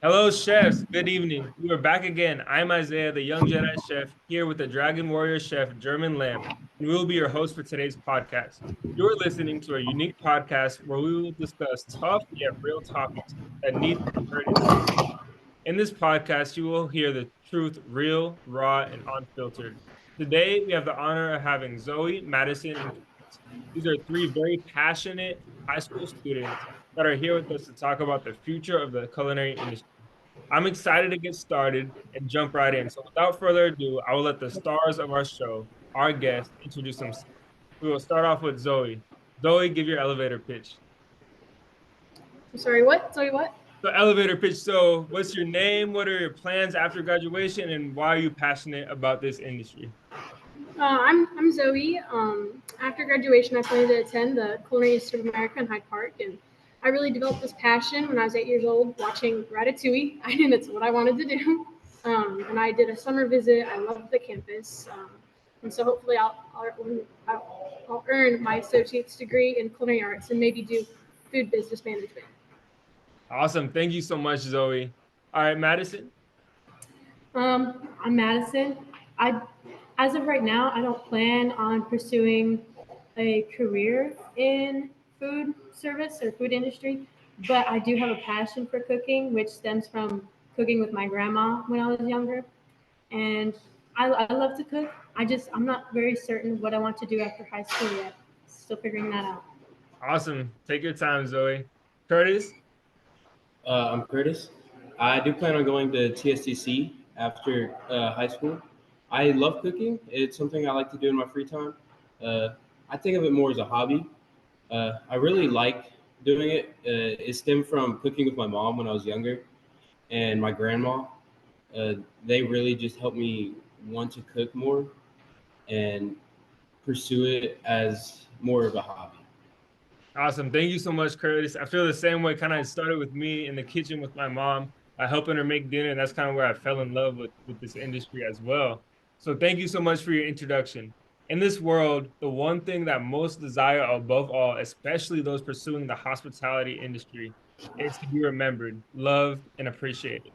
Hello, chefs. Good evening. We are back again. I'm Isaiah, the young Jedi chef, here with the Dragon Warrior chef, German Lamb, and we will be your host for today's podcast. You're listening to a unique podcast where we will discuss tough yet real topics that need to be heard in this. In this podcast, you will hear the truth real, raw, and unfiltered. Today, we have the honor of having Zoe, Madison, and Chris. These are three very passionate high school students that are here with us to talk about the future of the culinary industry. I'm excited to get started and jump right in. So, without further ado, I will let the stars of our show, our guests, introduce themselves. We will start off with Zoe. Zoe, give your elevator pitch. I'm sorry, what? Sorry, what? So elevator pitch. So what's your name? What are your plans after graduation? And why are you passionate about this industry? I'm Zoe. After graduation, I plan to attend the Culinary Institute of America in Hyde Park, and I really developed this passion when I was 8 years old watching Ratatouille. I knew that's what I wanted to do. And I did a summer visit. I loved the campus. And so hopefully I'll earn my associate's degree in culinary arts and maybe do food business management. Awesome. Thank you so much, Zoe. All right, Madison. I'm Madison. As of right now, I don't plan on pursuing a career in food service or food industry, but I do have a passion for cooking, which stems from cooking with my grandma when I was younger. And I love to cook. I'm not very certain what I want to do after high school yet. Still figuring that out. Awesome. Take your time, Zoe. Curtis. I'm Curtis. I do plan on going to TSTC after high school. I love cooking. It's something I like to do in my free time. I think of it more as a hobby. I really like doing it. It stemmed from cooking with my mom when I was younger and my grandma. They really just helped me want to cook more and pursue it as more of a hobby. Awesome. Thank you so much, Curtis. I feel the same way. Kind of started with me in the kitchen with my mom, helping her make dinner. And that's kind of where I fell in love with this industry as well. So thank you so much for your introduction. In this world, the one thing that most desire above all, especially those pursuing the hospitality industry, is to be remembered, loved, and appreciated.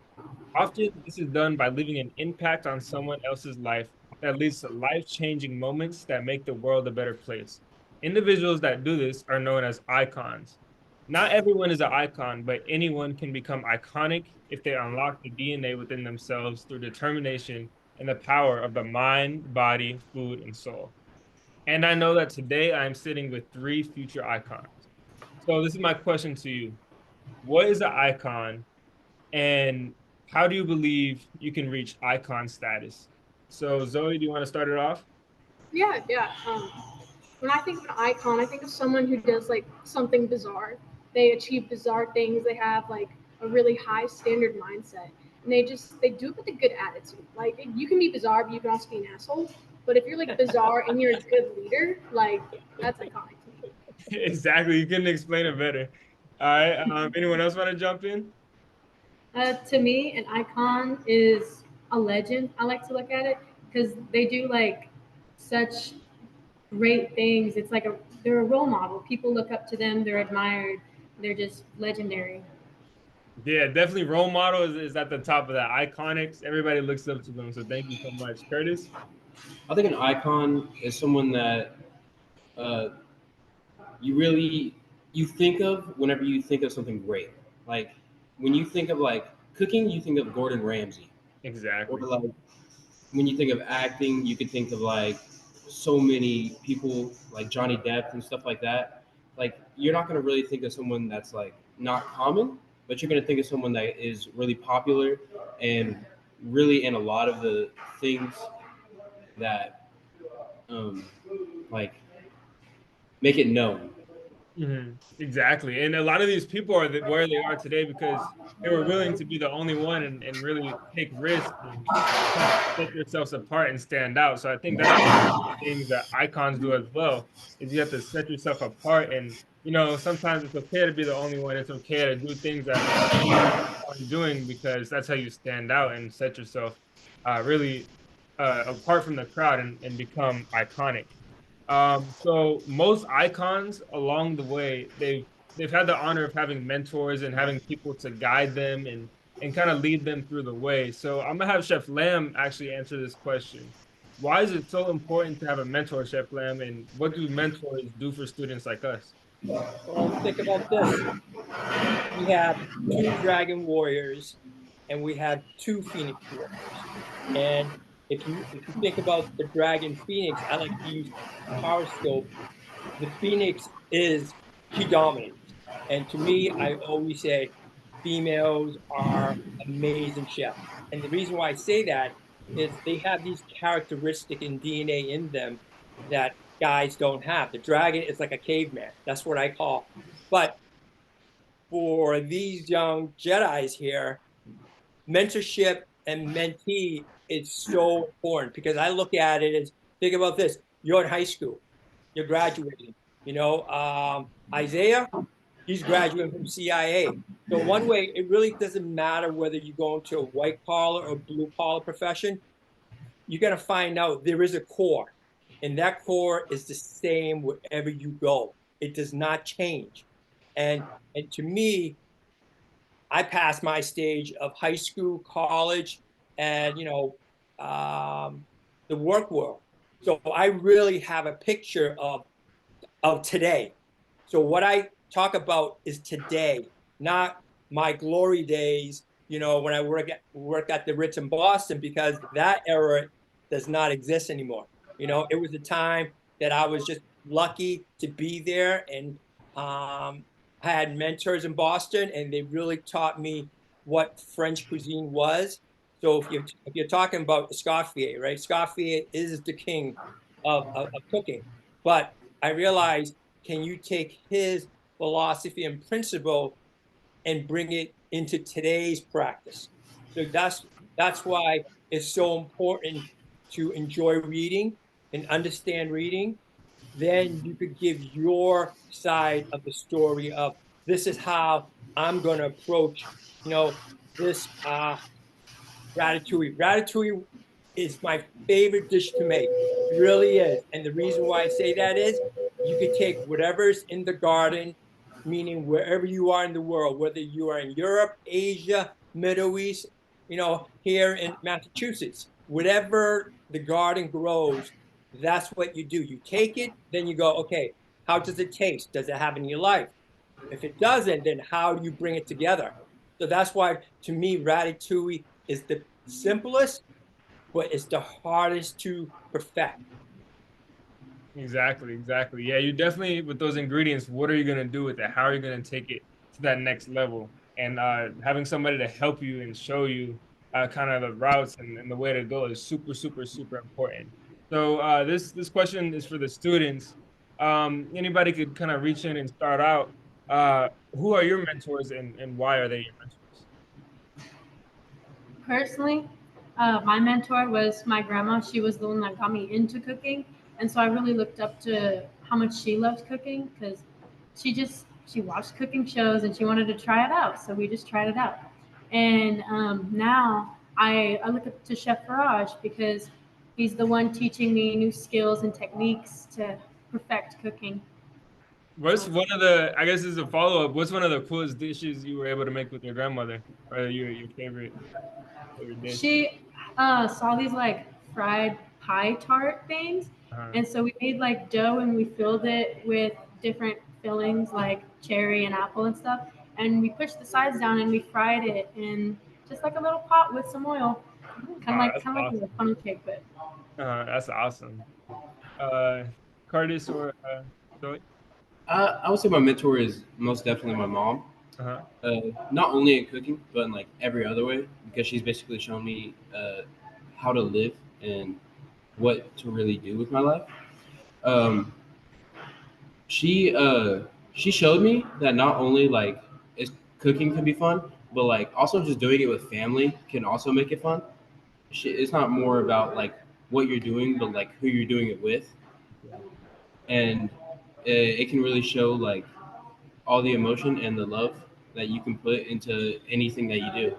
Often, this is done by leaving an impact on someone else's life that leads to life-changing moments that make the world a better place. Individuals that do this are known as icons. Not everyone is an icon, but anyone can become iconic if they unlock the DNA within themselves through determination and the power of the mind, body, food, and soul. And I know that today I'm sitting with three future icons. So this is my question to you. What is an icon, and how do you believe you can reach icon status? So Zoe, do you want to start it off? Yeah. When I think of an icon, I think of someone who does like something bizarre. They achieve bizarre things. They have like a really high standard mindset, and they do it with a good attitude. Like you can be bizarre, but you can also be an asshole. But if you're like bizarre and you're a good leader, like that's iconic to me. Exactly. You couldn't explain it better. All right. Anyone else want to jump in? To me, an icon is a legend. I like to look at it because they do like such great things. They're a role model. People look up to them. They're admired. They're just legendary. Yeah, definitely role model is at the top of that. Iconics, everybody looks up to them. So thank you so much. Curtis? I think an icon is someone that uh, you think of whenever you think of something great. Like when you think of like cooking, you think of Gordon Ramsay. Or Exactly. like when you think of acting, you could think of like so many people like Johnny Depp and stuff like that. Like you're not gonna really think of someone that's like not common, but you're gonna think of someone that is really popular and really in a lot of the things that um, like make it known. Exactly. And a lot of these people are where they are today because they were willing to be the only one and really take risks and kind of set yourselves apart and stand out. So I think that's one of the things that icons do as well, is you have to set yourself apart. And, sometimes it's okay to be the only one. It's okay to do things that are doing because that's how you stand out and set yourself really apart from the crowd and become iconic. So most icons along the way, they've they've had the honor of having mentors and having people to guide them and kind of lead them through the way. So I'm gonna have Chef Lamb actually answer this question. Why is it so important to have a mentor, Chef Lamb, and what do mentors do for students like us? Well, think about this. We have two dragon warriors and we have two phoenix warriors. And if you think about the dragon phoenix, I like to use horoscope. The phoenix is she dominates. And to me, I always say females are amazing chefs. And the reason why I say that is they have these characteristic and DNA in them that guys don't have. The dragon is like a caveman. That's what I call. But for these young Jedi's here, mentorship and mentee is so important because I look at it as think about this. You're in high school, you're graduating. Isaiah, he's graduating from CIA. So one way, it really doesn't matter whether you go into a white collar or blue collar profession. You're gonna find out there is a core, and that core is the same wherever you go. It does not change. And to me, I passed my stage of high school, college, and the work world. So I really have a picture of today. So what I talk about is today, not my glory days. When I work at the Ritz in Boston, because that era does not exist anymore. It was a time that I was just lucky to be there, and I had mentors in Boston, and they really taught me what French cuisine was. So if you're talking about Escoffier, right? Escoffier is the king of cooking. But I realized, can you take his philosophy and principle and bring it into today's practice? So that's why it's so important to enjoy reading and understand reading. Then you could give your side of the story of this is how I'm going to approach, this ratatouille. Ratatouille is my favorite dish to make. It really is. And the reason why I say that is you could take whatever's in the garden, meaning wherever you are in the world, whether you are in Europe, Asia, Middle East, here in Massachusetts, whatever the garden grows, that's what you do. You take it, then you go, okay, how does it taste? Does it have any life? If it doesn't, then how do you bring it together? So that's why, to me, ratatouille is the simplest, but it's the hardest to perfect. Exactly, exactly. Yeah, you definitely with those ingredients, what are you gonna do with it? How are you gonna take it to that next level? And having somebody to help you and show you kind of the routes and the way to go is super, super, super important. So this question is for the students. Anybody could kind of reach in and start out. Who are your mentors and why are they your mentors? Personally, my mentor was my grandma. She was the one that got me into cooking, and so I really looked up to how much she loved cooking because she watched cooking shows and she wanted to try it out. So we just tried it out, and now I look up to Chef Faraj because he's the one teaching me new skills and techniques to perfect cooking. What's So one of the, I guess this is a follow-up, what's one of the coolest dishes you were able to make with your grandmother? Or your favorite dish? she saw these like fried pie tart things. Uh-huh. And so we made like dough and we filled it with different fillings like cherry and apple and stuff. And we pushed the sides down and we fried it in just like a little pot with some oil. That's Kind of like a awesome. funnel cake, but That's awesome. Uh, Curtis or Zoe? I would say my mentor is most definitely my mom. Uh-huh. Not only in cooking, but in like every other way, because she's basically shown me how to live and what to really do with my life. Um, she showed me that not only like is cooking can be fun, but like also just doing it with family can also make it fun. It's not more about like what you're doing, but like who you're doing it with, and it can really show like all the emotion and the love that you can put into anything that you do.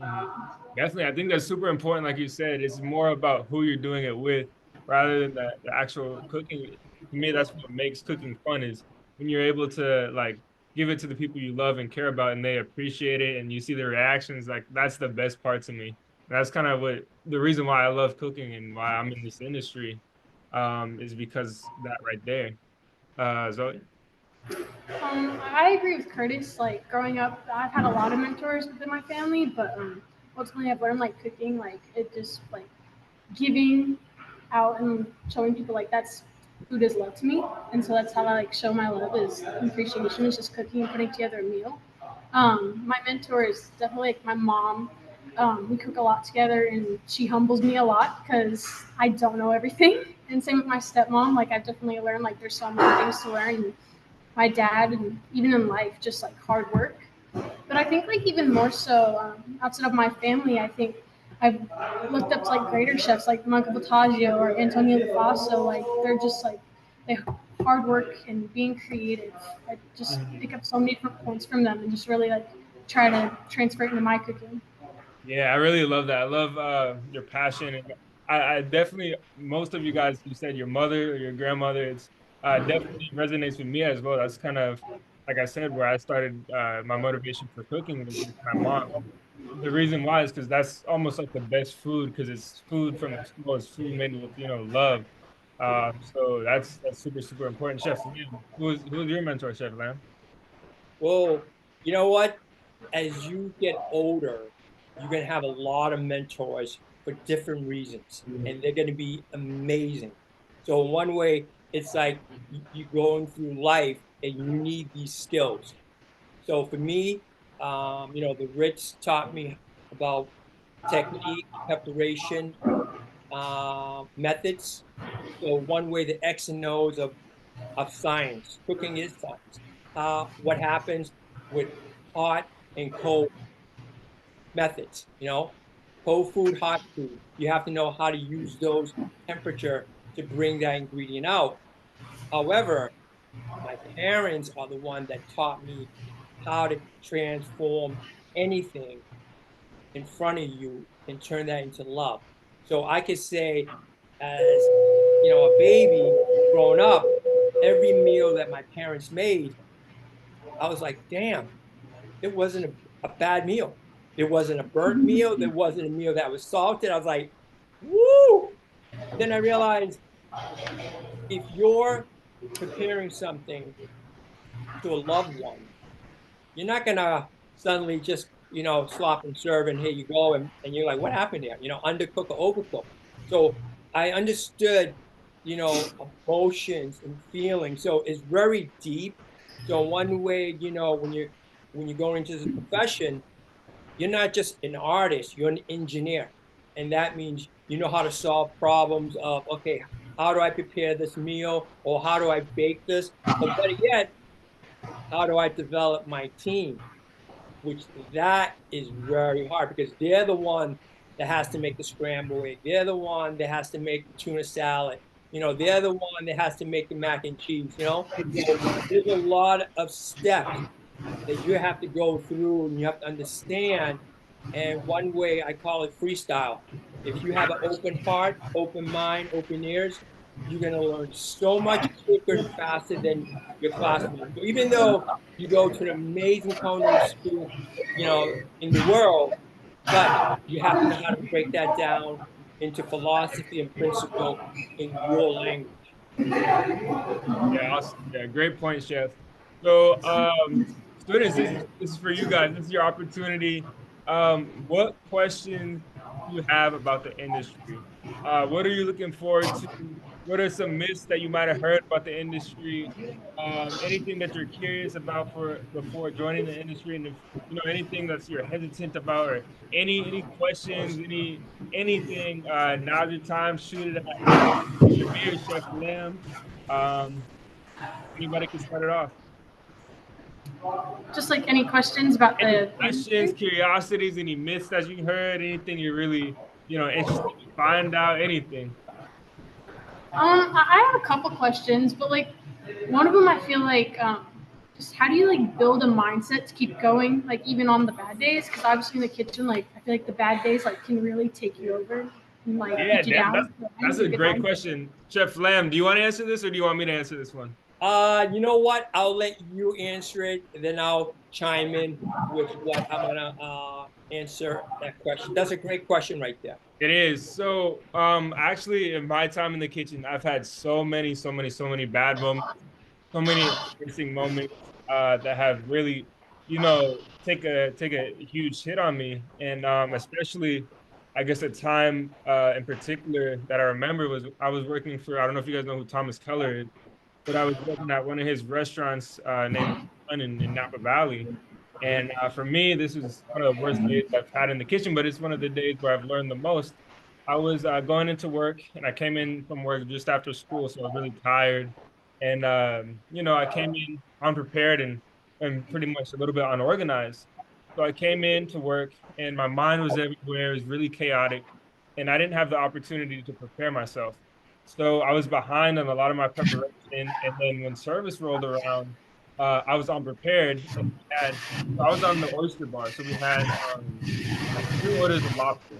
Mhm. Definitely. I think that's super important. Like you said, it's more about who you're doing it with rather than the actual cooking. To me, that's what makes cooking fun is when you're able to like give it to the people you love and care about, and they appreciate it, and you see their reactions. Like that's the best part to me. That's kind of what the reason why I love cooking and why I'm in this industry, is because that right there. Zoe. I agree with Curtis. Like growing up, I've had a lot of mentors within my family, but ultimately I've learned like cooking, like it just like giving out and showing people like that's food is love to me, and so that's how I like show my love is appreciation is just cooking and putting together a meal. My mentor is definitely like my mom. We cook a lot together, and she humbles me a lot because I don't know everything. And same with my stepmom. Like I've definitely learned like there's so many things to learn. And my dad, and even in life, just like hard work. But I think like even more so outside of my family, I think I've looked up to like greater chefs like Michael Bottaggio or Antonio De Faso. Like they're just like they hard work and being creative. I just pick up so many different points from them and just really like try to transfer it into my cooking. Yeah, I really love that. I love your passion. And I definitely, most of you guys, you said your mother or your grandmother, it's definitely resonates with me as well. That's kind of, like I said, where I started my motivation for cooking was with my mom. The reason why is because that's almost like the best food because it's food from the soul, it's food made with, love. So that's super, super important. Chef Lamb, who's your mentor, Chef Lamb? Well, you know what? As you get older, you're going to have a lot of mentors for different reasons, and they're going to be amazing. So, in one way, it's like you're going through life and you need these skills. So, for me, the Ritz taught me about technique, preparation, methods. So, one way, the X and O's of science. Cooking is science. What happens with hot and cold methods, cold food, hot food. You have to know how to use those temperature to bring that ingredient out. However, my parents are the one that taught me how to transform anything in front of you and turn that into love. So I could say, as a baby growing up, every meal that my parents made, I was like, damn, it wasn't a bad meal. It wasn't a burnt meal. There wasn't a meal that was salted. I was like, woo! Then I realized if you're preparing something to a loved one, you're not gonna suddenly just, slop and serve and here you go and you're like, what happened there? Undercook or overcook. So I understood, emotions and feelings. So it's very deep. So one way, when you're going into this profession, you're not just an artist, you're an engineer. And that means you know how to solve problems of, okay, how do I prepare this meal? Or how do I bake this? Or better yet, how do I develop my team? Which that is very hard because they're the one that has to make the scrambled egg. They're the one that has to make the tuna salad. They're the one that has to make the mac and cheese, So there's a lot of steps that you have to go through and you have to understand. And one way I call it freestyle. If you have an open heart, open mind, open ears, you're going to learn so much quicker and faster than your classmates. So even though you go to an amazing culinary school, in the world, but you have to know how to break that down into philosophy and principle in your language. Yeah, awesome. Yeah, great point, Chef. So, students, this is for you guys. This is your opportunity. What questions do you have about the industry? What are you looking forward to? What are some myths that you might have heard about the industry? Anything that you're curious about for before joining the industry, and if anything that's you're hesitant about, or any questions, anything. Now's your time. Shoot it at either me or Chef Lim. Um, Anybody can start it off. Just like any questions about Any the questions, industry. curiosities, any myths that you heard, anything you're really, interested to find out, anything. I have a couple questions, but like one of them, I feel like just how do you like build a mindset to keep going, like even on the bad days? Because obviously in the kitchen, like I feel like the bad days like can really take you over and like Yeah, beat you damn, down. So I that's need a a good great mindset. question. Chef Lamb, do you want to answer this or do you want me to answer this one? You know what? I'll let you answer it, and then I'll chime in with what I'm gonna answer that question. That's a great question right there. It is. So, actually, in my time in the kitchen, I've had so many bad moments, so many embarrassing moments that have really, take a huge hit on me. And especially, I guess a time in particular that I remember was I was working for, I don't know if you guys know who Thomas Keller is, but I was working at one of his restaurants named Fun in Napa Valley. And for me, this was one of the worst days I've had in the kitchen, but it's one of the days where I've learned the most. I was going into work and I came in from work just after school, so I was really tired. And, I came in unprepared and pretty much a little bit unorganized. So I came in to work and my mind was everywhere. It was really chaotic. And I didn't have the opportunity to prepare myself. So I was behind on a lot of my preparation. And then when service rolled around, I was unprepared. And I was on the oyster bar. So we had like 3 orders of lobster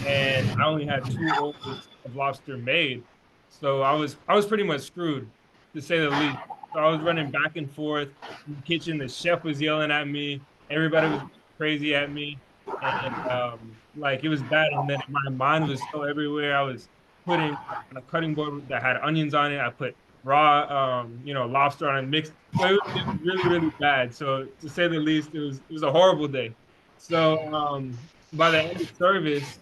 and I only had 2 orders of lobster made. So I was pretty much screwed, to say the least. So I was running back and forth in the kitchen. The chef was yelling at me. Everybody was crazy at me, and like it was bad. And then my mind was so everywhere. I was putting on a cutting board that had onions on it. I put raw, lobster on it mixed. So it was really really bad. So to say the least, it was a horrible day. So by the end of service,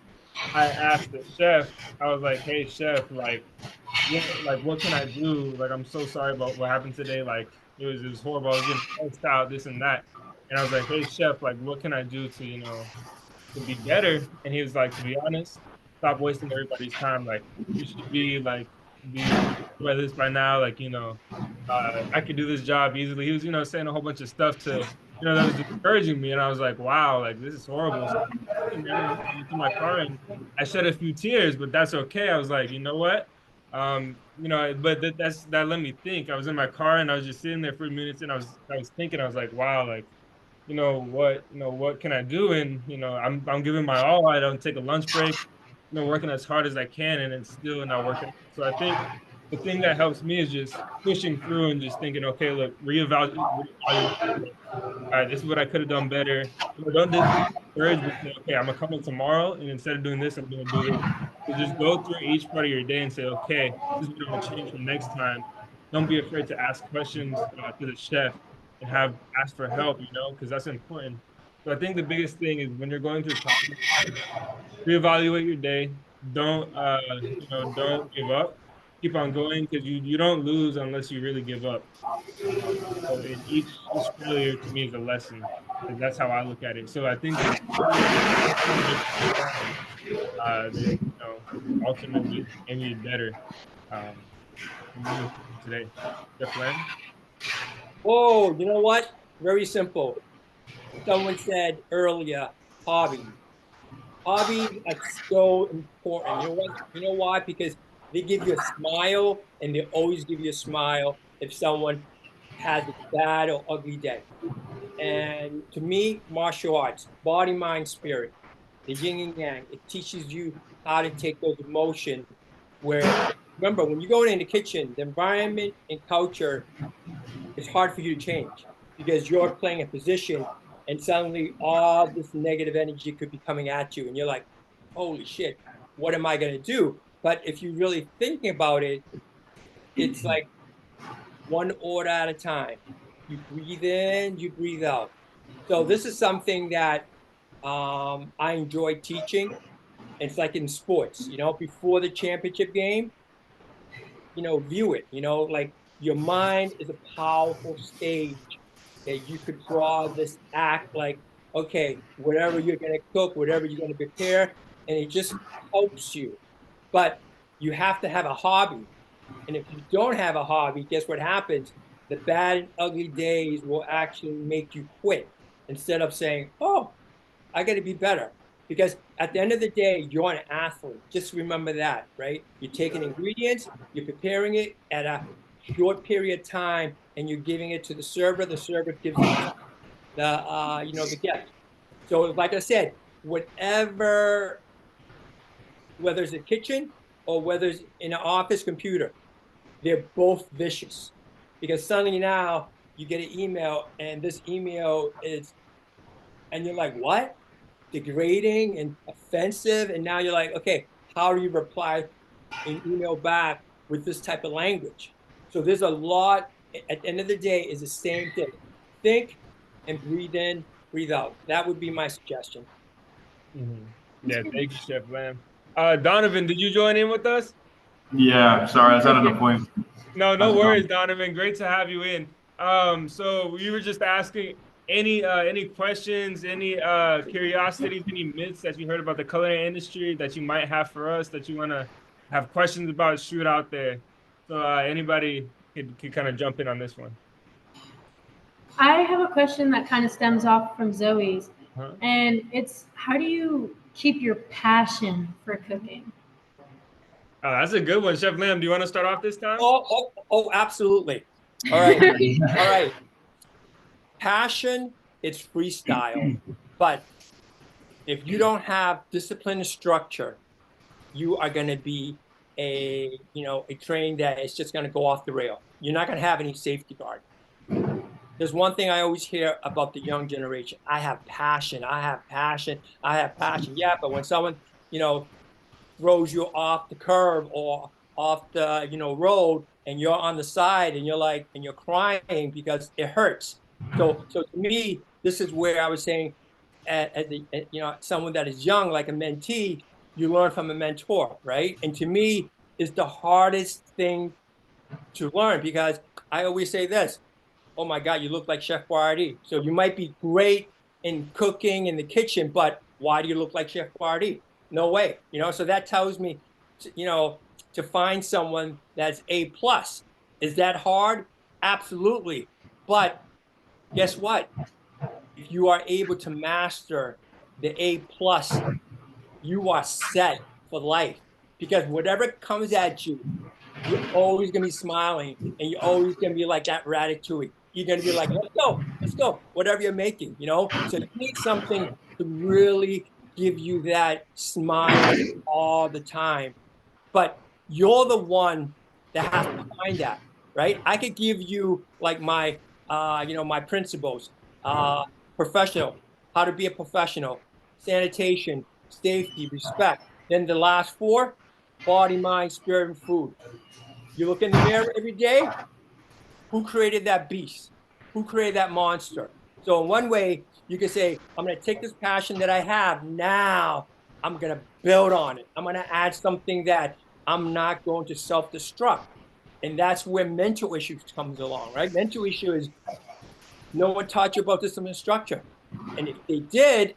I asked the chef, I was like, "Hey, chef, what can I do? Like, I'm so sorry about what happened today. Like, it was horrible. I was getting stressed out, this and that." And I was like, "Hey, chef, like, what can I do to, to be better?" And he was like, "To be honest, stop wasting everybody's time. Like, you should be by this by now. Like, I could do this job easily." He was, saying a whole bunch of stuff that was discouraging me. And I was like, wow, like, this is horrible. So and then I went to my car and I shed a few tears, but that's okay. I was like, you know what? But that let me think. I was in my car and I was just sitting there for minutes and I was thinking, I was like, wow, like, what can I do? And I'm giving my all. I don't take a lunch break, working as hard as I can, and it's still not working. So I think the thing that helps me is just pushing through and just thinking, okay, look, reevaluate. All right, this is what I could have done better. Don't discourage, but say, okay, I'm gonna come in tomorrow, and instead of doing this, I'm gonna do this. So just go through each part of your day and say, okay, this is what I'm gonna change from next time. Don't be afraid to ask questions to the chef and have ask for help, because that's important. So I think the biggest thing is when you're going through problems, reevaluate your day. Don't give up. Keep on going because you don't lose unless you really give up. So in each failure to me is a lesson. And that's how I look at it. So I think the failure only makes you strong. Ultimately maybe you better. Um, today. Jeff Land? Oh, you know what? Very simple. Someone said earlier, hobby. Hobbies are so important. You know what? You know why? Because they give you a smile, and they always give you a smile if someone has a bad or ugly day. And to me, martial arts, body, mind, spirit, the yin and yang, it teaches you how to take those emotions. Where remember, when you go in the kitchen, the environment and culture, it's hard for you to change because you're playing a position and suddenly all this negative energy could be coming at you and you're like, holy shit, what am I going to do? But if you really thinking about it, it's like one order at a time. You breathe in, you breathe out. So this is something that I enjoy teaching. It's like in sports, before the championship game, view it, like your mind is a powerful stage that you could draw this act like, okay, whatever you're going to cook, whatever you're going to prepare, and it just helps you. But you have to have a hobby. And if you don't have a hobby, guess what happens? The bad and ugly days will actually make you quit instead of saying, oh, I got to be better. Because at the end of the day, you're an athlete. Just remember that, right? You're taking ingredients, you're preparing it at a short period of time, and you're giving it to the server. The server gives it to the guest. So, like I said, whatever, whether it's a kitchen or whether it's in an office computer, they're both vicious. because suddenly now you get an email and this email is, and you're like, what? Degrading and offensive. And now you're like, okay, how do you reply an email back with this type of language? So there's a lot, at the end of the day, is the same thing. Think and breathe in, breathe out. That would be my suggestion. Yeah, thank you, Chef Lamb. Donovan, did you join in with us? Yeah, sorry, I was at an Okay. appointment. No, no How's it worries, going? Donovan. Great to have you in. So we were just asking any questions, any curiosities, any myths that you heard about the culinary industry that you might have for us that you want to have questions about, shoot out there. So anybody could kind of jump in on this one. I have a question that kind of stems off from Zoe's, Huh? and it's how do you keep your passion for cooking? Oh, that's a good one, Chef Lamb. Do you want to start off this time? Oh, absolutely. All right. All right. Passion, it's freestyle. But if you don't have discipline and structure, you are going to be a train that is just going to go off the rail. You're not going to have any safety guard. There's one thing I always hear about the young generation. I have passion. I have passion. I have passion. Yeah, but when someone, throws you off the curb or off the, road and you're on the side and you're crying because it hurts. So to me, this is where I was saying, someone that is young, like a mentee, you learn from a mentor, right? And to me, is the hardest thing to learn because I always say this, oh my God, you look like Chef Boyardee. So you might be great in cooking in the kitchen, but why do you look like Chef Boyardee? No way. So that tells me, to find someone that's A plus. Is that hard? Absolutely. But guess what? If you are able to master the A plus, you are set for life because whatever comes at you, you're always gonna be smiling and you're always gonna be like that ratatouille. You're gonna be like, let's go, whatever you're making. So you need something to really give you that smile all the time. But you're the one that has to find that, right? I could give you like my principles, uh, professional, how to be a professional, sanitation, safety, respect. Then the last four, body, mind, spirit, and food. You look in the mirror every day, who created that beast? Who created that monster? So in one way, you can say, I'm going to take this passion that I have now, I'm going to build on it. I'm going to add something that I'm not going to self-destruct. And that's where mental issues comes along, right? Mental issue is no one taught you about discipline structure. And if they did,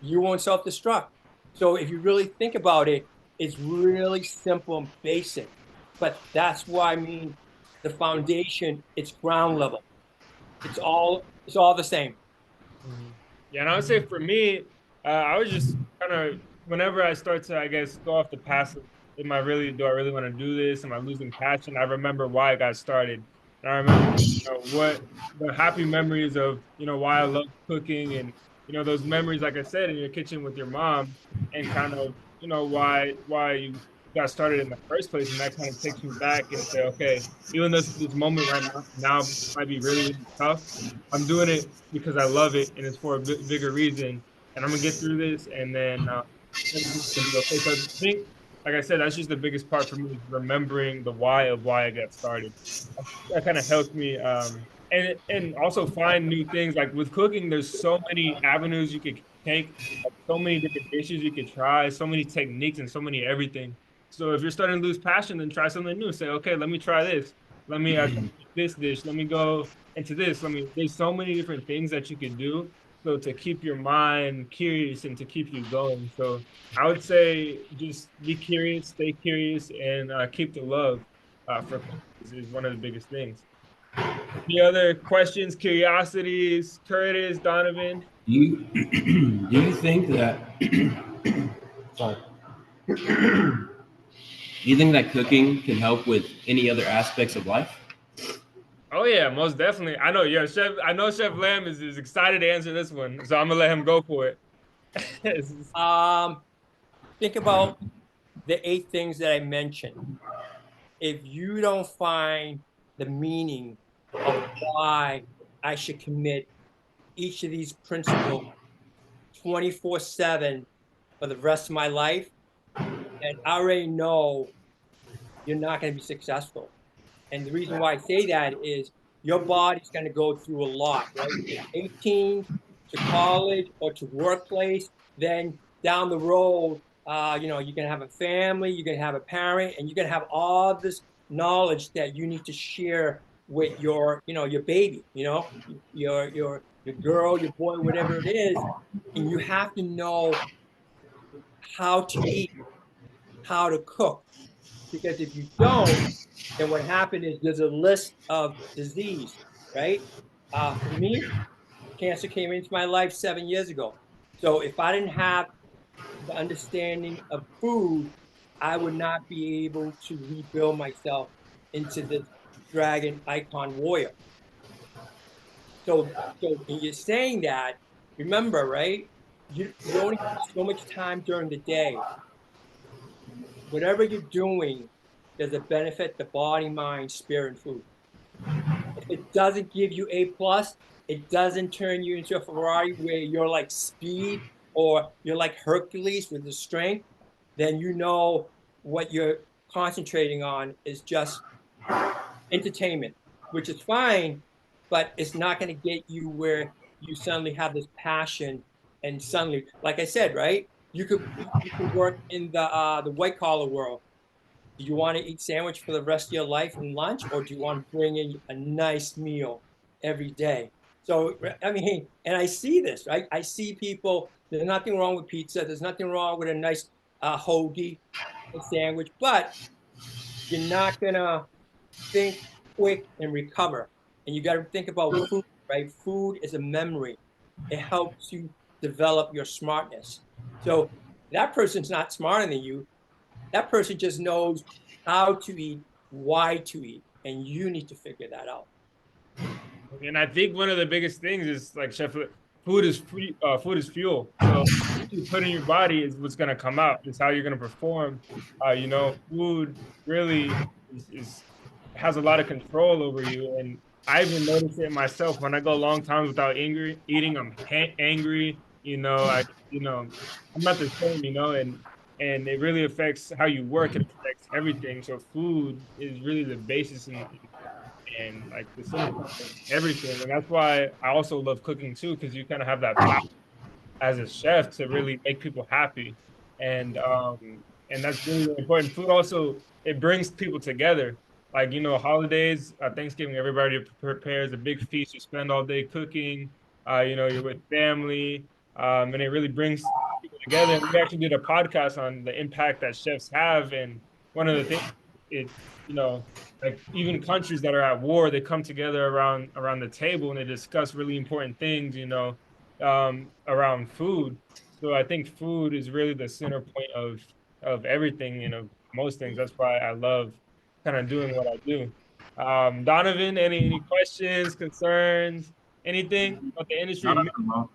you won't self-destruct. So if you really think about it, it's really simple and basic. But that's why I mean the foundation, it's ground level. It's all the same. Yeah, and I would say for me, I was just kind of whenever I start to, I guess, go off the passive, do I really want to do this? Am I losing passion? I remember why I got started. And I remember, what the happy memories of, why I love cooking and, those memories, like I said, in your kitchen with your mom and kind of, why you got started in the first place. And that kind of takes me back and say, okay, even though this moment right now might be really, really tough, I'm doing it because I love it and it's for a bigger reason. And I'm gonna get through this, and then everything's gonna be okay. So I think, like I said, that's just the biggest part for me is remembering the why of why I got started. That kind of helps me, and also find new things. Like with cooking, there's so many avenues you could take, like so many different dishes you could try, so many techniques, and so many everything. So if you're starting to lose passion, then try something new. Say, okay, let me try this. Let me try this dish. Let me go into this. There's so many different things that you can do. So to keep your mind curious and to keep you going. So I would say just be curious, stay curious, and keep the love for cooking is one of the biggest things. Any other questions, curiosities, Curtis, Donovan? Do you do you think that sorry? Do you think that cooking can help with any other aspects of life? Oh yeah, most definitely. I know, yeah, Chef. I know Chef Lamb is excited to answer this one, so I'm gonna let him go for it. Um, think about the 8 things that I mentioned. If you don't find the meaning of why I should commit each of these principles 24/7 for the rest of my life, and I already know you're not going to be successful. And the reason why I say that is your body's going to go through a lot, right? From 18 to college or to workplace, then down the road, you're going to have a family, you're going to have a parent, and you're going to have all this knowledge that you need to share with your baby, your girl, your boy, whatever it is, and you have to know how to eat, how to cook, because if you don't, then what happened is there's a list of disease, right? For me, cancer came into my life 7 years ago. So if I didn't have the understanding of food, I would not be able to rebuild myself into this dragon icon warrior. So when you're saying that, remember, right? You only have so much time during the day. Whatever you're doing, there's a benefit to body, mind, spirit, and food. If it doesn't give you A plus, it doesn't turn you into a Ferrari where you're like speed or you're like Hercules with the strength, then you know what you're concentrating on is just entertainment, which is fine, but it's not going to get you where you suddenly have this passion and suddenly, like I said, right? You could work in the white collar world. Do you want to eat sandwich for the rest of your life and lunch, or do you want to bring in a nice meal every day? So, I mean, and I see this, right? I see people, there's nothing wrong with pizza. There's nothing wrong with a nice hoagie, a sandwich, but you're not going to think quick and recover. And you got to think about food, right? Food is a memory. It helps you develop your smartness. So that person's not smarter than you. That person just knows how to eat, why to eat, and you need to figure that out. And I think one of the biggest things is like chef, food is free, food is fuel. So what you put in your body is what's gonna come out. It's how you're gonna perform. Food really is has a lot of control over you. And I even noticed it myself when I go long times without eating. I'm angry. I'm not the same. And it really affects how you work. It affects everything. So food is really the basis and like the center point of everything. And that's why I also love cooking too, because you kind of have that power as a chef to really make people happy. And that's really, really important. Food also it brings people together. Like, holidays, Thanksgiving, everybody prepares a big feast. You spend all day cooking. You're with family, and it really brings people together. And we actually did a podcast on the impact that chefs have. And one of the things it, you know, like even countries that are at war, they come together around the table and they discuss really important things. Around food. So I think food is really the center point of everything, most things. That's why I love kind of doing what I do. Donovan, any questions, concerns, anything about the No, industry? no,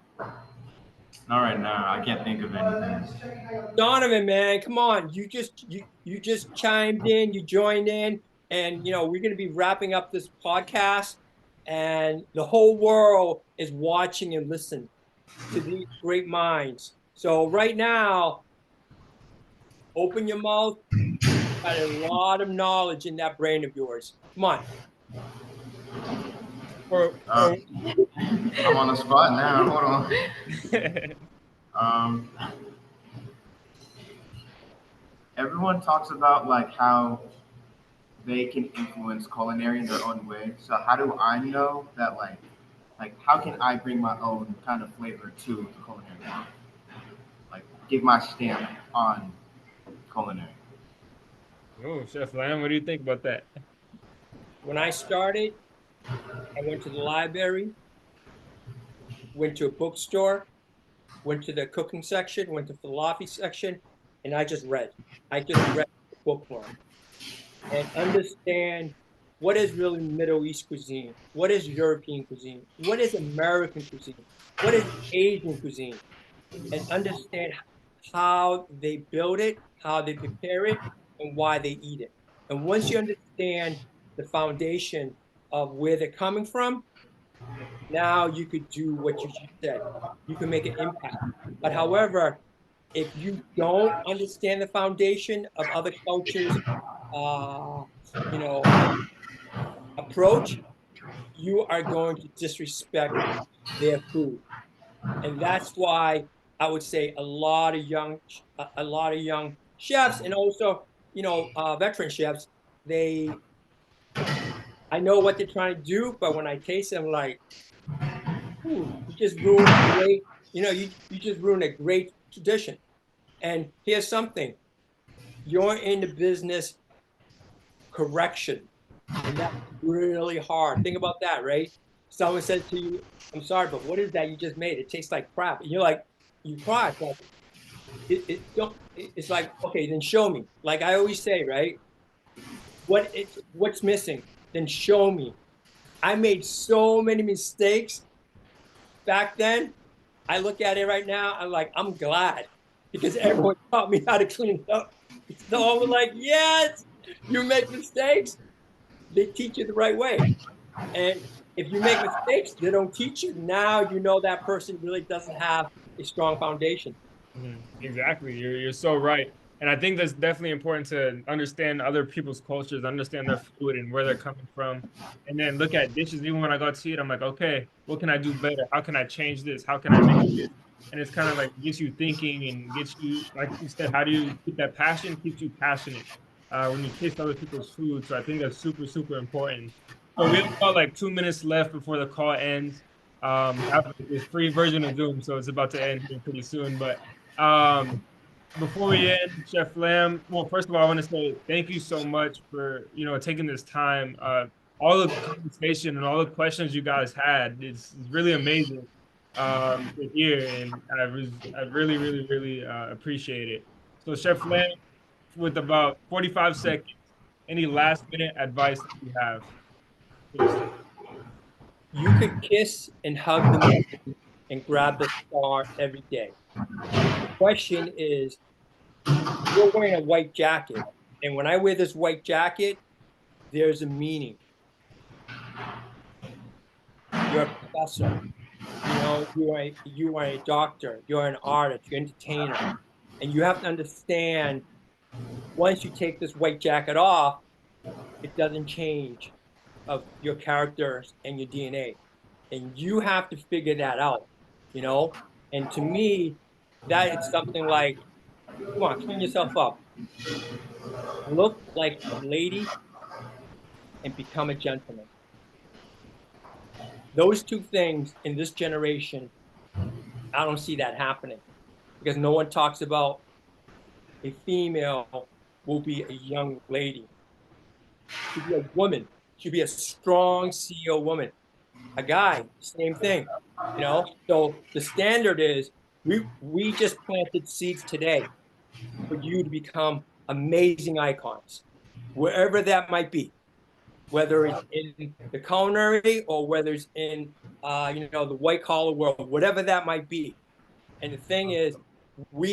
not right now. I can't think of anything. Donovan, man, come on. You just chimed in, you joined in, and we're gonna be wrapping up this podcast, and the whole world is watching and listening to these great minds. So right now, open your mouth. Got a lot of knowledge in that brain of yours. Come on. For, Uh, for I'm on the spot now. Hold on. Um, Everyone talks about like how they can influence culinary in their own way. So how do I know that like how can I bring my own kind of flavor to the culinary world? Like give my stamp on culinary. Oh, Chef Lamb, what do you think about that? When I started, I went to the library, went to a bookstore, went to the cooking section, went to the philosophy section, and I just read. I just read the bookworm and understand what is really Middle East cuisine, what is European cuisine, what is American cuisine, what is Asian cuisine, and understand how they build it, how they prepare it, and why they eat it. And once you understand the foundation of where they're coming from, now you could do what you just said. You can make an impact. But however, if you don't understand the foundation of other cultures, uh, you know, approach, you are going to disrespect their food. And that's why I would say a lot of young chefs, and also veteran chefs, they I know what they're trying to do, but when I taste them, like, ooh, you just ruined a great, you just ruined a great tradition. And here's something: you're in the business correction, and that's really hard. Think about that, right? Someone says to you, "I'm sorry, but what is that you just made? It tastes like crap." And you're like, you cry. It's like, it's like, okay, then show me. Like I always say, right? What's missing? Then show me. I made so many mistakes back then. I look at it right now, I'm glad, because everyone taught me how to clean it up. So I'm like, yes, you make mistakes, they teach you the right way. And if you make mistakes, they don't teach you. Now you know that person really doesn't have a strong foundation. Exactly. You're so right. And I think that's definitely important to understand other people's cultures, understand their food and where they're coming from. And then look at dishes. Even when I go to eat, I'm like, okay, what can I do better? How can I change this? How can I make this? And it's kind of like gets you thinking and gets you, like you said, how do you keep that passion? Keeps you passionate when you taste other people's food. So I think that's super, super important. So we have about like 2 minutes left before the call ends. I have this free version of Zoom, so it's about to end here pretty soon. But um, before we end, Chef Lamb, well, first of all, I want to say thank you so much for taking this time. All the conversation and all the questions you guys had, it's really amazing to hear, and I really, really, really appreciate it. So, Chef Lamb, with about 45 seconds, any last minute advice that you have, please. You could kiss and hug the moon and grab the star every day. The question is, you're wearing a white jacket, and when I wear this white jacket, there's a meaning. You're a professor. You are a doctor. You're an artist. You're an entertainer, and you have to understand. Once you take this white jacket off, it doesn't change of your characters and your DNA, and you have to figure that out. You know, and to me, that is something like, come on, clean yourself up, look like a lady, and become a gentleman. Those two things in this generation, I don't see that happening, because no one talks about a female will be a young lady. She'll be a woman. She'll be a strong CEO woman. A guy, same thing. So the standard is, we just planted seeds today for you to become amazing icons, wherever that might be, whether it's in the culinary or whether it's in the white collar world, whatever that might be. And the thing is, we